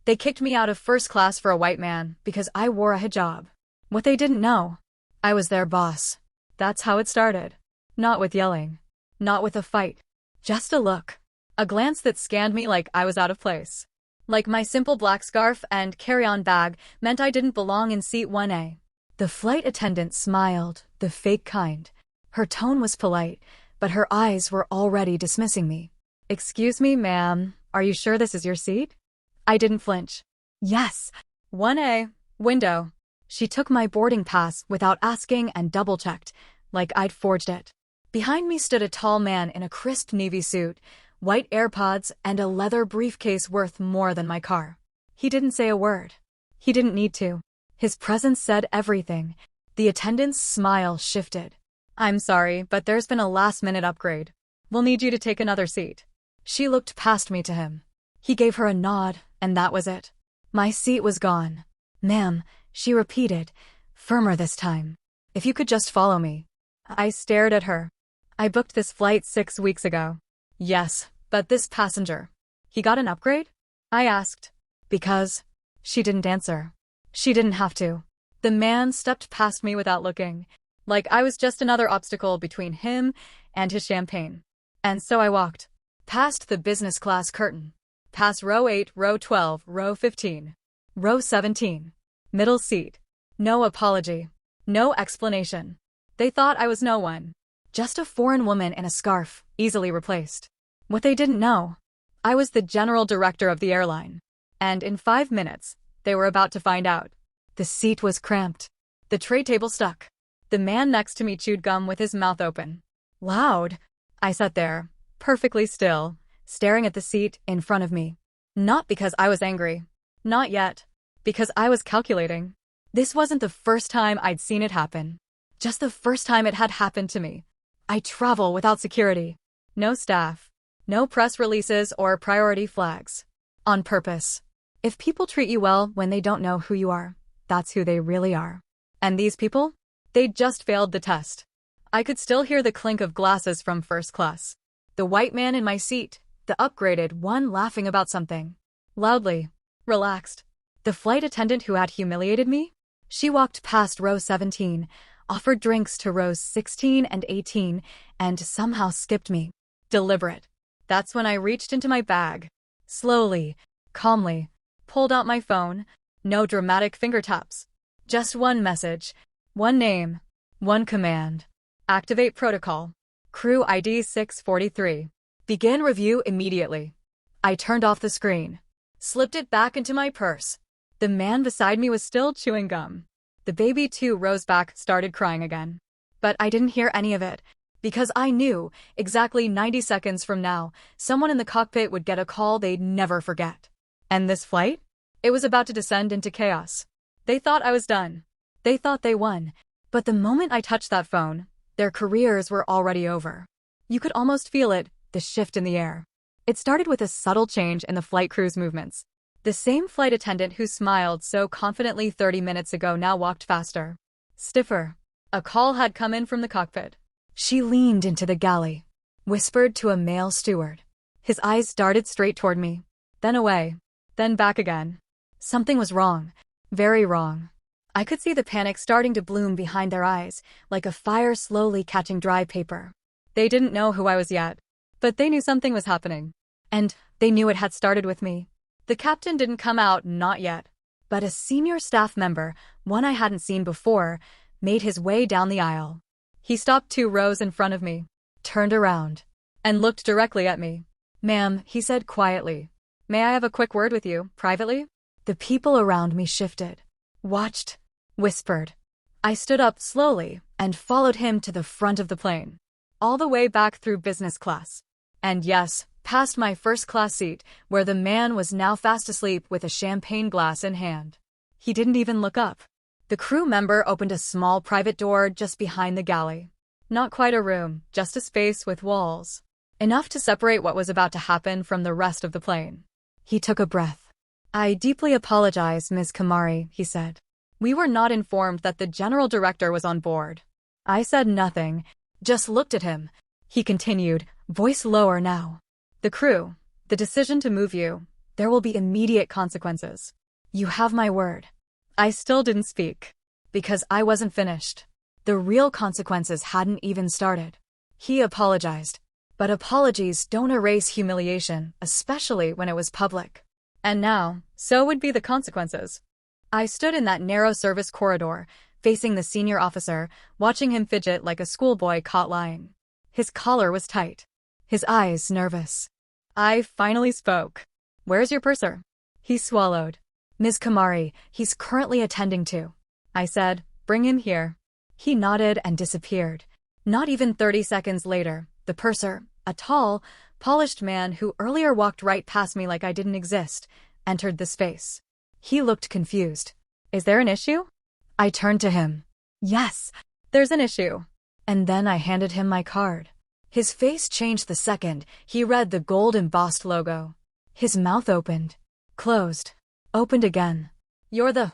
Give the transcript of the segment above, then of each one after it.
They kicked me out of first class for a white man because I wore a hijab. What they didn't know, I was their boss. That's how it started. Not with yelling. Not with a fight. Just a look. A glance that scanned me like I was out of place. Like my simple black scarf and carry-on bag meant I didn't belong in seat 1A. The flight attendant smiled, the fake kind. Her tone was polite, but her eyes were already dismissing me. "Excuse me, ma'am, are you sure this is your seat?" I didn't flinch. "Yes, 1A, window." She took my boarding pass without asking and double-checked, like I'd forged it. Behind me stood a tall man in a crisp navy suit, white AirPods, and a leather briefcase worth more than my car. He didn't say a word. He didn't need to. His presence said everything. The attendant's smile shifted. "I'm sorry, but there's been a last-minute upgrade. We'll need you to take another seat." She looked past me to him. He gave her a nod, and that was it. My seat was gone. "Ma'am," she repeated, firmer this time. "If you could just follow me." I stared at her. "I booked this flight 6 weeks ago." "Yes, but this passenger, he got an upgrade?" I asked. "Because..." She didn't answer. She didn't have to. The man stepped past me without looking, like I was just another obstacle between him and his champagne. And so I walked. Past the business class curtain. Past row 8, row 12, row 15. Row 17. Middle seat. No apology. No explanation. They thought I was no one. Just a foreign woman in a scarf, easily replaced. What they didn't know, I was the general director of the airline. And in 5 minutes, they were about to find out. The seat was cramped. The tray table stuck. The man next to me chewed gum with his mouth open. Loud. I sat there, perfectly still, staring at the seat in front of me. Not because I was angry. Not yet. Because I was calculating. This wasn't the first time I'd seen it happen. Just the first time it had happened to me. I travel without security. No staff. No press releases or priority flags. On purpose. If people treat you well when they don't know who you are, that's who they really are. And these people? They just failed the test. I could still hear the clink of glasses from first class. The white man in my seat, the upgraded one laughing about something. Loudly. Relaxed. The flight attendant who had humiliated me? She walked past row 17, offered drinks to rows 16 and 18, and somehow skipped me. Deliberate. That's when I reached into my bag. Slowly, calmly, pulled out my phone. No dramatic finger taps. Just one message. One name. One command. Activate protocol. Crew ID 643. Begin review immediately. I turned off the screen. Slipped it back into my purse. The man beside me was still chewing gum. The baby 2 rows back started crying again. But I didn't hear any of it, because I knew, exactly 90 seconds from now, someone in the cockpit would get a call they'd never forget. And this flight? It was about to descend into chaos. They thought I was done. They thought they won. But the moment I touched that phone, their careers were already over. You could almost feel it, the shift in the air. It started with a subtle change in the flight crew's movements. The same flight attendant who smiled so confidently 30 minutes ago now walked faster. Stiffer. A call had come in from the cockpit. She leaned into the galley. Whispered to a male steward. His eyes darted straight toward me. Then away. Then back again. Something was wrong. Very wrong. I could see the panic starting to bloom behind their eyes, like a fire slowly catching dry paper. They didn't know who I was yet, but they knew something was happening. And they knew it had started with me. The captain didn't come out, not yet. But a senior staff member, one I hadn't seen before, made his way down the aisle. He stopped 2 rows in front of me, turned around, and looked directly at me. "Ma'am," he said quietly. "May I have a quick word with you, privately?" The people around me shifted, watched, whispered. I stood up slowly and followed him to the front of the plane. All the way back through business class. And yes, past my first class seat, where the man was now fast asleep with a champagne glass in hand. He didn't even look up. The crew member opened a small private door just behind the galley. Not quite a room, just a space with walls. Enough to separate what was about to happen from the rest of the plane. He took a breath. "I deeply apologize, Ms. Kamari," he said. "We were not informed that the general director was on board." I said nothing, just looked at him. He continued, voice lower now. "The crew, the decision to move you, There will be immediate consequences. You have my word. I still didn't speak. Because I wasn't finished. The real consequences hadn't even started. He apologized. But apologies don't erase humiliation, especially when it was public. And now, so would be the consequences. I stood in that narrow service corridor, facing the senior officer, watching him fidget like a schoolboy caught lying. His collar was tight. His eyes nervous. I finally spoke. Where's your purser? He swallowed. Ms. Kamari, he's currently attending to. I said, bring him here. He nodded and disappeared. Not even 30 seconds later, the purser, a tall, polished man who earlier walked right past me like I didn't exist, entered the space. He looked confused. Is there an issue? I turned to him. Yes, there's an issue. And then I handed him my card. His face changed the second he read the gold-embossed logo. His mouth opened, closed, opened again. You're the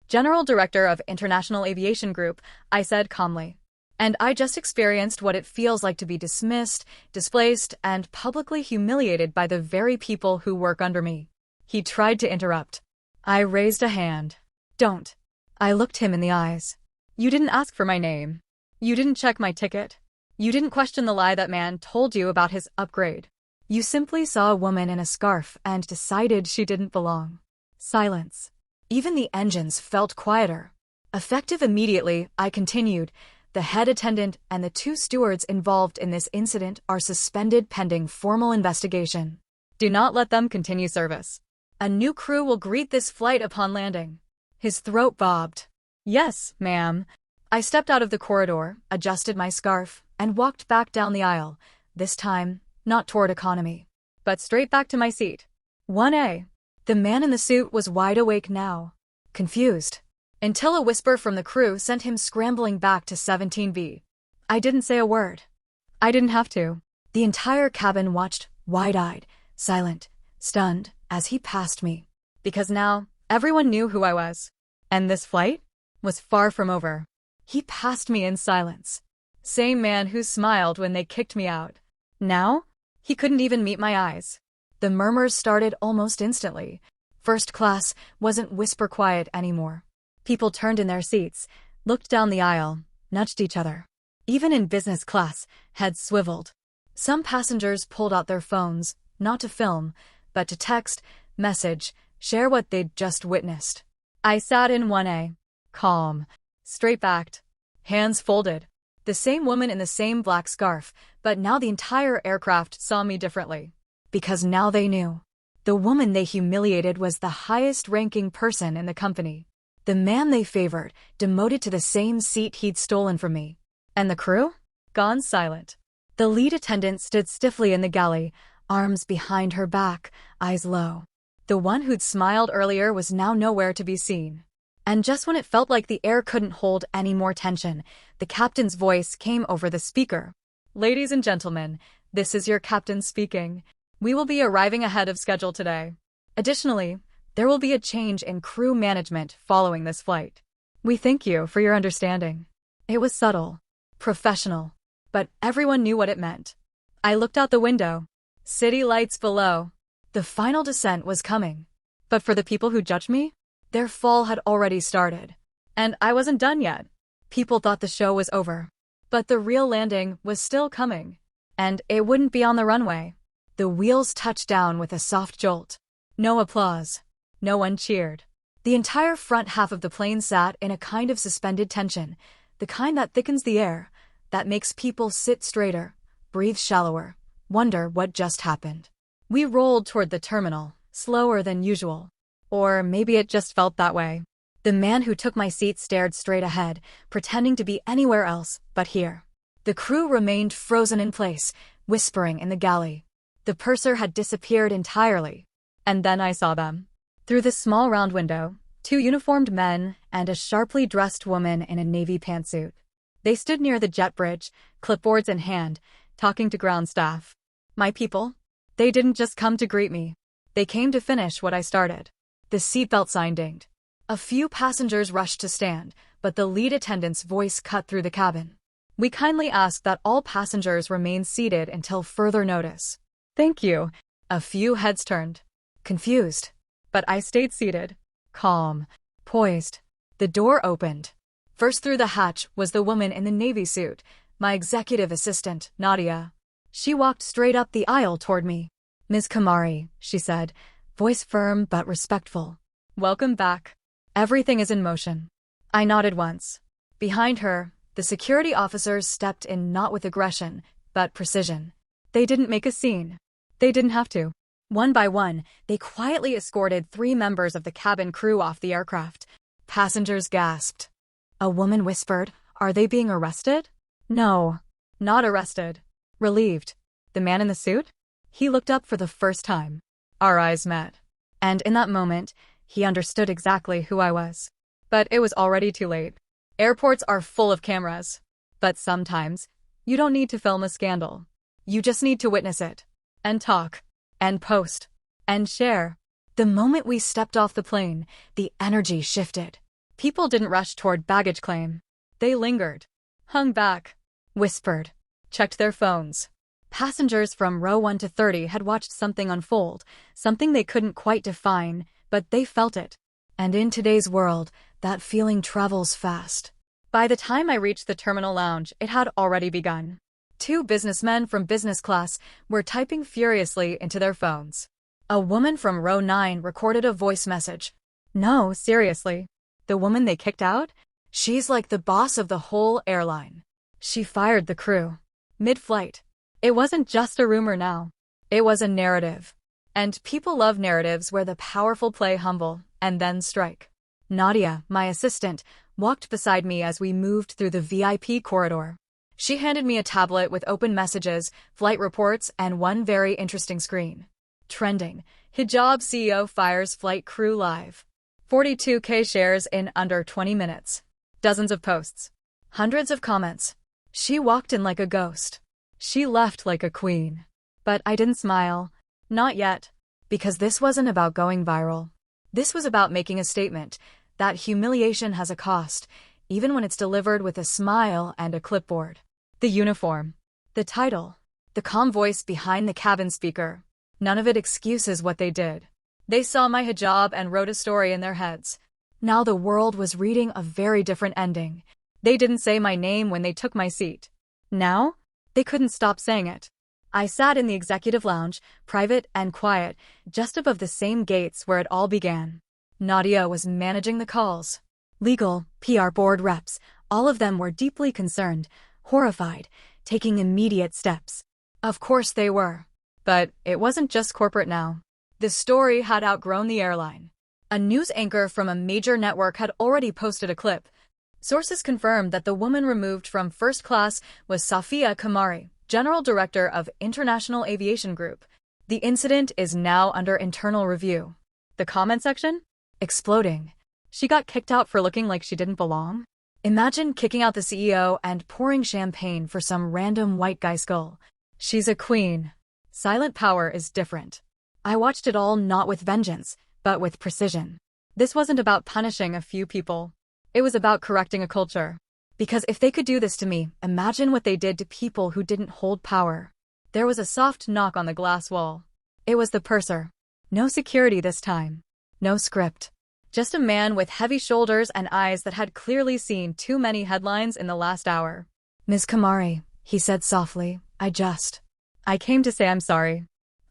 General Director of International Aviation Group, I said calmly. And I just experienced what it feels like to be dismissed, displaced, and publicly humiliated by the very people who work under me. He tried to interrupt. I raised a hand. Don't. I looked him in the eyes. You didn't ask for my name. You didn't check my ticket. You didn't question the lie that man told you about his upgrade. You simply saw a woman in a scarf and decided she didn't belong. Silence. Even the engines felt quieter. Effective immediately, I continued. The head attendant and the 2 stewards involved in this incident are suspended pending formal investigation. Do not let them continue service. A new crew will greet this flight upon landing. His throat bobbed. Yes, ma'am. I stepped out of the corridor, adjusted my scarf, and walked back down the aisle, this time, not toward economy, but straight back to my seat. 1A. The man in the suit was wide awake now, confused, until a whisper from the crew sent him scrambling back to 17B. I didn't say a word. I didn't have to. The entire cabin watched, wide-eyed, silent, stunned, as he passed me. Because now, everyone knew who I was. And this flight was far from over. He passed me in silence. Same man who smiled when they kicked me out. Now, he couldn't even meet my eyes. The murmurs started almost instantly. First class wasn't whisper quiet anymore. People turned in their seats, looked down the aisle, nudged each other. Even in business class, heads swiveled. Some passengers pulled out their phones, not to film, but to text, message, share what they'd just witnessed. I sat in 1A, calm, straight-backed, hands folded. The same woman in the same black scarf, but now the entire aircraft saw me differently. Because now they knew. The woman they humiliated was the highest-ranking person in the company. The man they favored, demoted to the same seat he'd stolen from me. And the crew? Gone silent. The lead attendant stood stiffly in the galley, arms behind her back, eyes low. The one who'd smiled earlier was now nowhere to be seen. And just when it felt like the air couldn't hold any more tension, the captain's voice came over the speaker. Ladies and gentlemen, this is your captain speaking. We will be arriving ahead of schedule today. Additionally, there will be a change in crew management following this flight. We thank you for your understanding. It was subtle, professional, but everyone knew what it meant. I looked out the window. City lights below. The final descent was coming. But for the people who judged me, their fall had already started. And I wasn't done yet. People thought the show was over. But the real landing was still coming. And it wouldn't be on the runway. The wheels touched down with a soft jolt. No applause. No one cheered. The entire front half of the plane sat in a kind of suspended tension, the kind that thickens the air, that makes people sit straighter, breathe shallower, wonder what just happened. We rolled toward the terminal, slower than usual. Or maybe it just felt that way. The man who took my seat stared straight ahead, pretending to be anywhere else but here. The crew remained frozen in place, whispering in the galley. The purser had disappeared entirely. And then I saw them. Through the small round window, 2 uniformed men and a sharply dressed woman in a navy pantsuit. They stood near the jet bridge, clipboards in hand, talking to ground staff. My people? They didn't just come to greet me. They came to finish what I started. The seatbelt sign dinged. A few passengers rushed to stand, but the lead attendant's voice cut through the cabin. We kindly ask that all passengers remain seated until further notice. Thank you. A few heads turned. confused. But I stayed seated, calm, poised. The door opened. First through the hatch was the woman in the navy suit, my executive assistant, Nadia. She walked straight up the aisle toward me. "Ms. Kamari," she said, voice firm but respectful. "Welcome back. Everything is in motion." I nodded once. Behind her, the security officers stepped in not with aggression, but precision. They didn't make a scene. They didn't have to. One by one, they quietly escorted 3 members of the cabin crew off the aircraft. Passengers gasped. A woman whispered, "Are they being arrested?" "No, not arrested." Relieved. The man in the suit? He looked up for the first time. Our eyes met. And in that moment, he understood exactly who I was. But it was already too late. Airports are full of cameras. But sometimes, you don't need to film a scandal. You just need to witness it. And talk. And post. And share. The moment we stepped off the plane, the energy shifted. People didn't rush toward baggage claim. They lingered. Hung back. Whispered. Checked their phones. Passengers from row 1 to 30 had watched something unfold, something they couldn't quite define, but they felt it. And in today's world, that feeling travels fast. By the time I reached the terminal lounge, it had already begun. 2 businessmen from business class were typing furiously into their phones. A woman from row 9 recorded a voice message. "No, seriously. The woman they kicked out? She's like the boss of the whole airline. She fired the crew. Mid-flight." It wasn't just a rumor now. It was a narrative. And people love narratives where the powerful play humble and then strike. Nadia, my assistant, walked beside me as we moved through the VIP corridor. She handed me a tablet with open messages, flight reports, and one very interesting screen. Trending. Hijab CEO fires flight crew live. 42K shares in under 20 minutes. Dozens of posts. Hundreds of comments. She walked in like a ghost. She left like a queen. But I didn't smile. Not yet. Because this wasn't about going viral. This was about making a statement that humiliation has a cost, even when it's delivered with a smile and a clipboard. The uniform. The title. The calm voice behind the cabin speaker. None of it excuses what they did. They saw my hijab and wrote a story in their heads. Now the world was reading a very different ending. They didn't say my name when they took my seat. Now, they couldn't stop saying it. I sat in the executive lounge, private and quiet, just above the same gates where it all began. Nadia was managing the calls. Legal, PR board reps, all of them were deeply concerned, horrified, taking immediate steps. Of course they were. But it wasn't just corporate now. The story had outgrown the airline. A news anchor from a major network had already posted a clip. Sources confirmed that the woman removed from first class was Safia Kamari, General Director of International Aviation Group. The incident is now under internal review. The comment section? Exploding. She got kicked out for looking like she didn't belong? Imagine kicking out the CEO and pouring champagne for some random white guy skull. She's a queen. Silent power is different. I watched it all not with vengeance, but with precision. This wasn't about punishing a few people. It was about correcting a culture. Because if they could do this to me, imagine what they did to people who didn't hold power. There was a soft knock on the glass wall. It was the purser. No security this time. No script. Just a man with heavy shoulders and eyes that had clearly seen too many headlines in the last hour. "Ms. Kamari," he said softly, I came to say I'm sorry."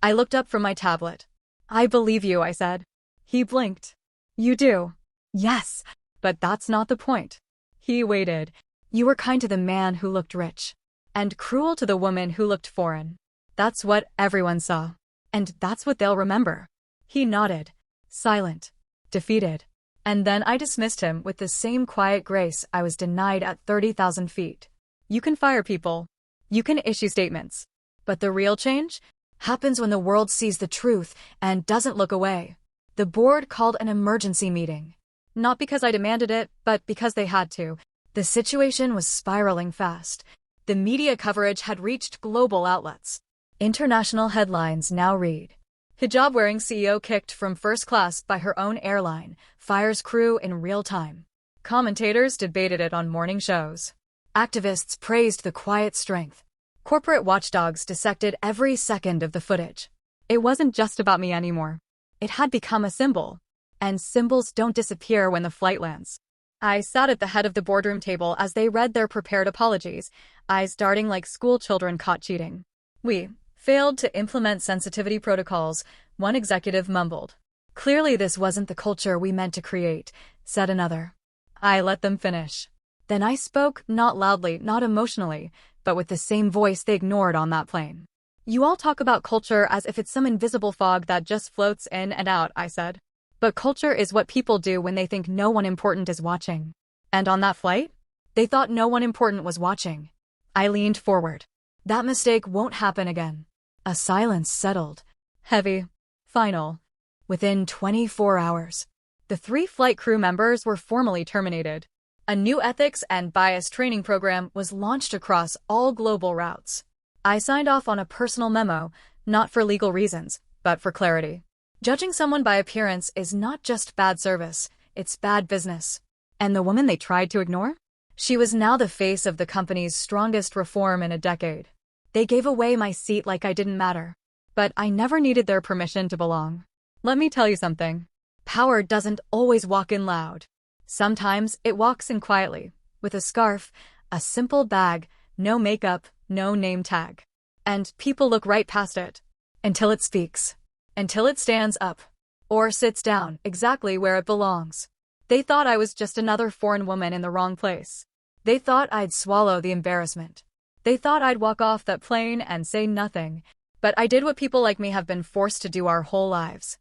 I looked up from my tablet. "I believe you," I said. He blinked. "You do?" "Yes. But that's not the point." He waited. "You were kind to the man who looked rich. And cruel to the woman who looked foreign. That's what everyone saw. And that's what they'll remember." He nodded. Silent. Defeated. And then I dismissed him with the same quiet grace I was denied at 30,000 feet. You can fire people. You can issue statements. But the real change happens when the world sees the truth and doesn't look away. The board called an emergency meeting. Not because I demanded it, but because they had to. The situation was spiraling fast. The media coverage had reached global outlets. International headlines now read, "Hijab-wearing CEO kicked from first class by her own airline, fires crew in real time." Commentators debated it on morning shows. Activists praised the quiet strength. Corporate watchdogs dissected every second of the footage. It wasn't just about me anymore. It had become a symbol. And symbols don't disappear when the flight lands. I sat at the head of the boardroom table as they read their prepared apologies, eyes darting like school children caught cheating. "We failed to implement sensitivity protocols," one executive mumbled. "Clearly this wasn't the culture we meant to create," said another. I let them finish. Then I spoke, not loudly, not emotionally, but with the same voice they ignored on that plane. "You all talk about culture as if it's some invisible fog that just floats in and out," I said. "But culture is what people do when they think no one important is watching." And on that flight, they thought no one important was watching. I leaned forward. "That mistake won't happen again." A silence settled. Heavy. Final. Within 24 hours, the 3 flight crew members were formally terminated. A new ethics and bias training program was launched across all global routes. I signed off on a personal memo, not for legal reasons, but for clarity. Judging someone by appearance is not just bad service, it's bad business. And the woman they tried to ignore? She was now the face of the company's strongest reform in a decade. They gave away my seat like I didn't matter. But I never needed their permission to belong. Let me tell you something. Power doesn't always walk in loud. Sometimes it walks in quietly, with a scarf, a simple bag, no makeup, no name tag. And people look right past it. Until it speaks. Until it stands up. Or sits down, exactly where it belongs. They thought I was just another foreign woman in the wrong place. They thought I'd swallow the embarrassment. They thought I'd walk off that plane and say nothing. But I did what people like me have been forced to do our whole lives.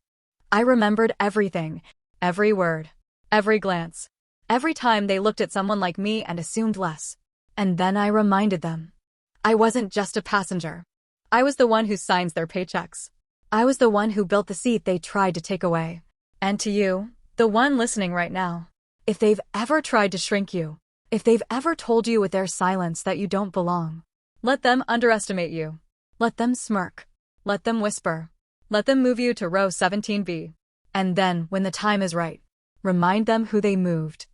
I remembered everything, every word, every glance, every time they looked at someone like me and assumed less. And then I reminded them. I wasn't just a passenger. I was the one who signs their paychecks. I was the one who built the seat they tried to take away. And to you, the one listening right now, if they've ever tried to shrink you, if they've ever told you with their silence that you don't belong, let them underestimate you. Let them smirk. Let them whisper. Let them move you to row 17B. And then, when the time is right, remind them who they moved.